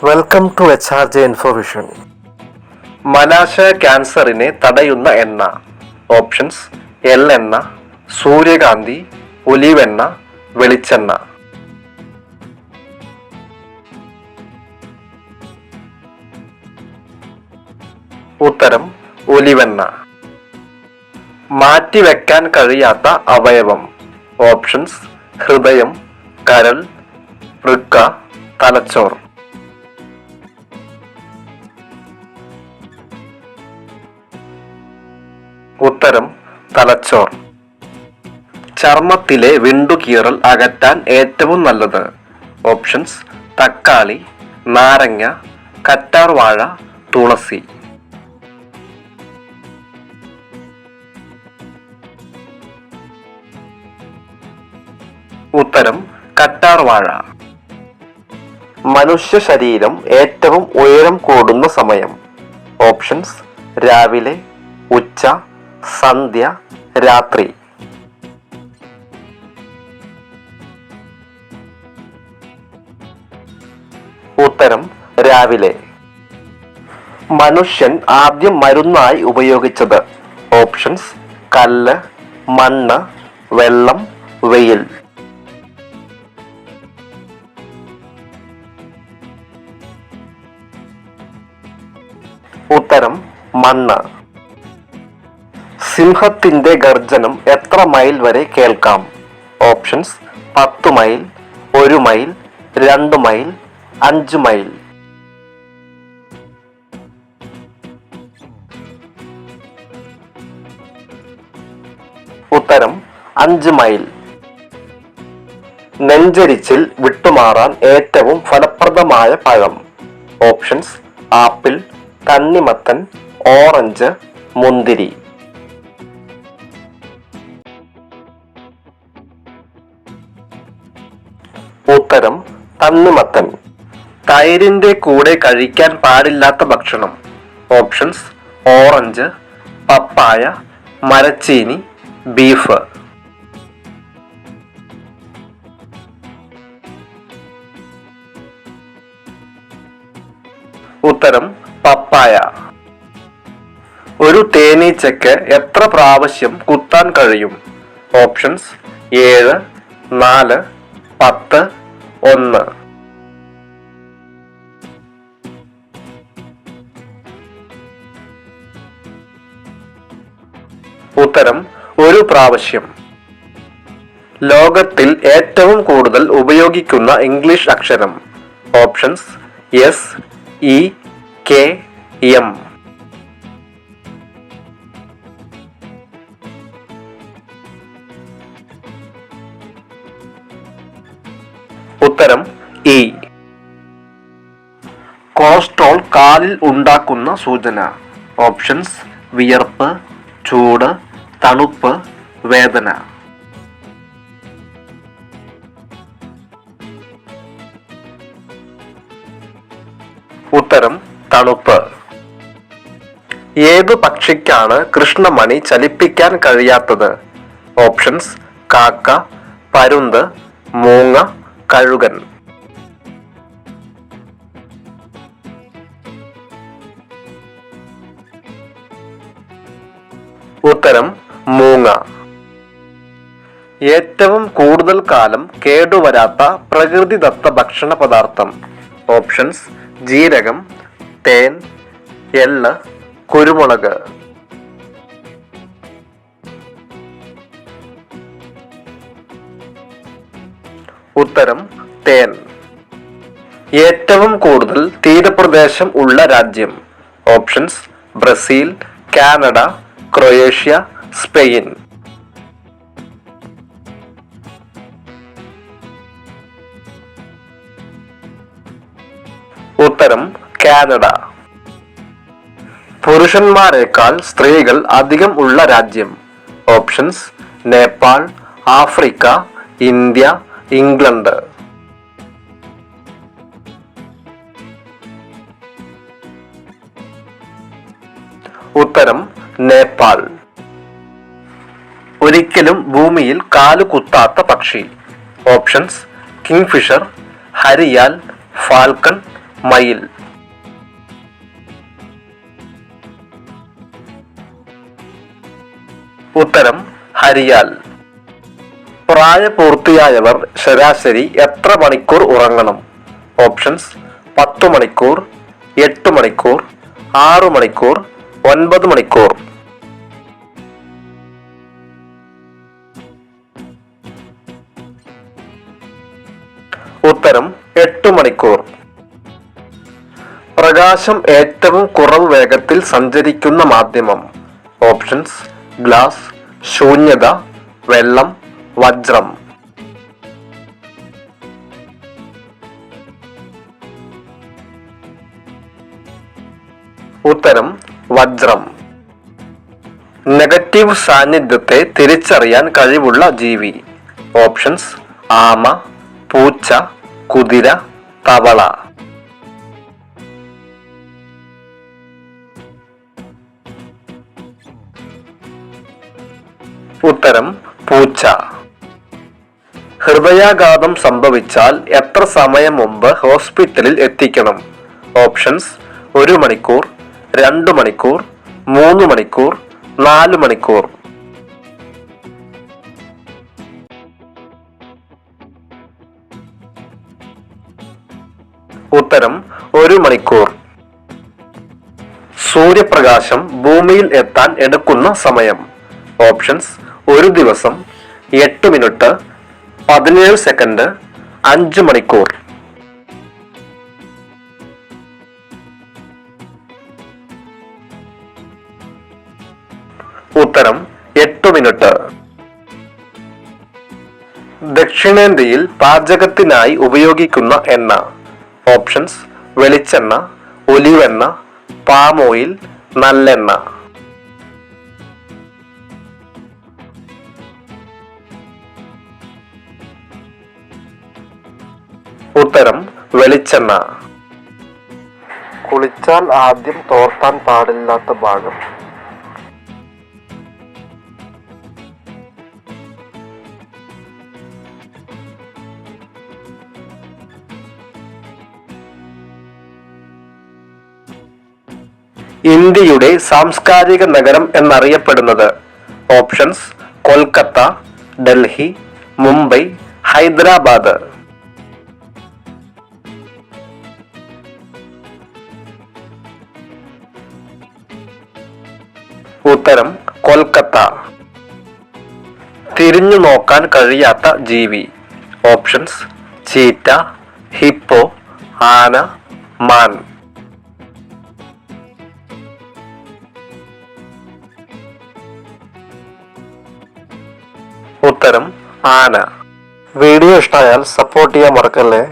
Welcome to HRJ Infovision. മലാശയ ക്യാൻസറിനെ തടയുന്ന എണ്ണ. ഓപ്ഷൻസ്: എള്ളെണ്ണ, സൂര്യകാന്തി, ഒലിവെണ്ണ, വെളിച്ചെണ്ണ. ഉത്തരം: ഒലിവെണ്ണ. മാറ്റിവെക്കാൻ കഴിയാത്ത അവയവം. ഓപ്ഷൻസ്: ഹൃദയം, കരൾ, വൃക്ക, തലച്ചോർ. ഉത്തരം: തലച്ചോർ. ചർമ്മത്തിലെ വിണ്ടുകീറൽ അകറ്റാൻ ഏറ്റവും നല്ലത്. ഓപ്ഷൻസ്: തക്കാളി, നാരങ്ങ, കറ്റാർവാഴ, തുളസി. ഉത്തരം: കറ്റാർവാഴ. മനുഷ്യ ശരീരം ഏറ്റവും ഉയരം കൂടുന്ന സമയം. ഓപ്ഷൻസ്: രാവിലെ, ഉച്ച, സന്ധ്യ, രാത്രി. ഉത്തരം: രാവിലെ. മനുഷ്യൻ ആദ്യം മരുന്നായി ഉപയോഗിച്ചത്. ഓപ്ഷൻസ്: കല്ല്, മണ്ണ്, വെള്ളം, വെയിൽ. ഉത്തരം: മണ്ണ്. സിംഹത്തിന്റെ ഗർജനം എത്ര മൈൽ വരെ കേൾക്കാം? Options: 10 mile, 1 mile, 2 mile, 5 mile. ഉത്തരം: 5 മൈൽ. നെഞ്ചരിച്ചിൽ വിട്ടുമാറാൻ ഏറ്റവും ഫലപ്രദമായ പഴം. ഓപ്ഷൻസ്: ആപ്പിൾ, തണ്ണിമത്തൻ, ഓറഞ്ച്, മുന്തിരി. ഉത്തരം: തണ്ണിമത്തൻ. തൈരിന്റെ കൂടെ കഴിക്കാൻ പാടില്ലാത്ത ഭക്ഷണം. ഓപ്ഷൻസ്: ഓറഞ്ച്, പപ്പായ, മരച്ചീനി, ബീഫ്. ഉത്തരം: പപ്പായ. ഒരു തേനീച്ചയ്ക്ക് എത്ര പ്രാവശ്യം കുത്താൻ കഴിയും? ഓപ്ഷൻസ്: 7, 4, 10, 1. ഉത്തരം: 1 പ്രാവശ്യം. ലോകത്തിൽ ഏറ്റവും കൂടുതൽ ഉപയോഗിക്കുന്ന ഇംഗ്ലീഷ് അക്ഷരം. Options: S, E, K, M. ഉത്തരം: E. കൊളസ്ട്രോൾ കാലിൽ ഉണ്ടാക്കുന്ന സൂചന. ഓപ്ഷൻസ്: വിയർപ്പ്, ചൂട്, തണുപ്പ്, വേദന. ഉത്തരം: തണുപ്പ്. ഏതു പക്ഷിക്കാണ് കൃഷ്ണമണി ചലിപ്പിക്കാൻ കഴിയാത്തത്? ഓപ്ഷൻസ്: കാക്ക, പരുന്ത്, മൂങ്ങ, കഴുകൻ. ഉത്തരം: മൂങ്ങ. ഏറ്റവും കൂടുതൽ കാലം കേടുവരാത്ത പ്രകൃതിദത്ത ഭക്ഷണ പദാർത്ഥം. ഓപ്ഷൻസ്: ജീരകം, തേൻ, എള്ള്, കുരുമുളക്. ഉത്തരം: തേൻ. ഏറ്റവും കൂടുതൽ തീരപ്രദേശം ഉള്ള രാജ്യം. Options: Brazil, Canada, Croatia, Spain. ഉത്തരം: കാനഡ. പുരുഷന്മാരെക്കാൾ സ്ത്രീകൾ അധികം ഉള്ള രാജ്യം. Options: Nepal, Africa, India, England. ഉത്തരം: നേപ്പാൾ. ഒരിക്കലും ഭൂമിയിൽ കാലുകുത്താത്ത പക്ഷി. ഓപ്ഷൻസ്: കിങ്ഫിഷർ, ഹരിയാൽ, ഫാൽക്കൺ, മയിൽ. ഉത്തരം ഹരിയാൽ. പ്രായപൂർത്തിയായവർ ശരാശരി എത്ര മണിക്കൂർ ഉറങ്ങണം? ഓപ്ഷൻസ് 10 മണിക്കൂർ, 8 മണിക്കൂർ, 6 മണിക്കൂർ, 9 മണിക്കൂർ. ഉത്തരം 8 മണിക്കൂർ. പ്രകാശം ഏറ്റവും കുറവ് വേഗത്തിൽ സഞ്ചരിക്കുന്ന മാധ്യമം? ഓപ്ഷൻസ് ഗ്ലാസ്, ശൂന്യത, വെള്ളം, വജ്രം. ഉത്തരം വജ്രം. നെഗറ്റീവ് സാന്നിധ്യത്തെ തിരിച്ചറിയാൻ കഴിവുള്ള ജീവി? ഓപ്ഷൻസ് ആമ, പൂച്ച, കുതിര, തവള. ഉത്തരം പൂച്ച. ഹൃദയാഘാതം സംഭവിച്ചാൽ എത്ര സമയം മുമ്പ് ഹോസ്പിറ്റലിൽ എത്തിക്കണം? ഓപ്ഷൻസ് 1 മണിക്കൂർ, 2 മണിക്കൂർ, 3 മണിക്കൂർ, 4 മണിക്കൂർ. ഉത്തരം 1 മണിക്കൂർ. സൂര്യപ്രകാശം ഭൂമിയിൽ എത്താൻ എടുക്കുന്ന സമയം? ഓപ്ഷൻസ് 1 ദിവസം, 8 മിനിറ്റ്, 17 സെക്കൻഡ്, 5 മണിക്കൂർ. ഉത്തരം 8 മിനിറ്റ്. ദക്ഷിണേന്ത്യയിൽ പാചകത്തിനായി ഉപയോഗിക്കുന്ന എണ്ണ? ഓപ്ഷൻസ് വെളിച്ചെണ്ണ, ഒലിവെണ്ണ, പാം ഓയിൽ, നല്ലെണ്ണ. ഉത്തരം വെളിച്ചെണ്ണ. കുളിച്ചാൽ ആദ്യം തോർത്താൻ പാടില്ലാത്ത ഭാഗം? ഇന്ത്യയുടെ സാംസ്കാരിക നഗരം എന്നറിയപ്പെടുന്നത്? ഓപ്ഷൻസ് കൊൽക്കത്ത, ഡൽഹി, മുംബൈ, ഹൈദരാബാദ്. ഉത്തരം കൊൽക്കത്ത. തിരിഞ്ഞു നോക്കാൻ കഴിയാത്ത ജീവി? ഓപ്ഷൻസ് ചീറ്റ, ഹിപ്പോ, ആന, മാൻ. ഉത്തരം ആന. വീഡിയോ ഇഷ്ടമായാൽ സപ്പോർട്ട് ചെയ്യാൻ മറക്കല്ലേ.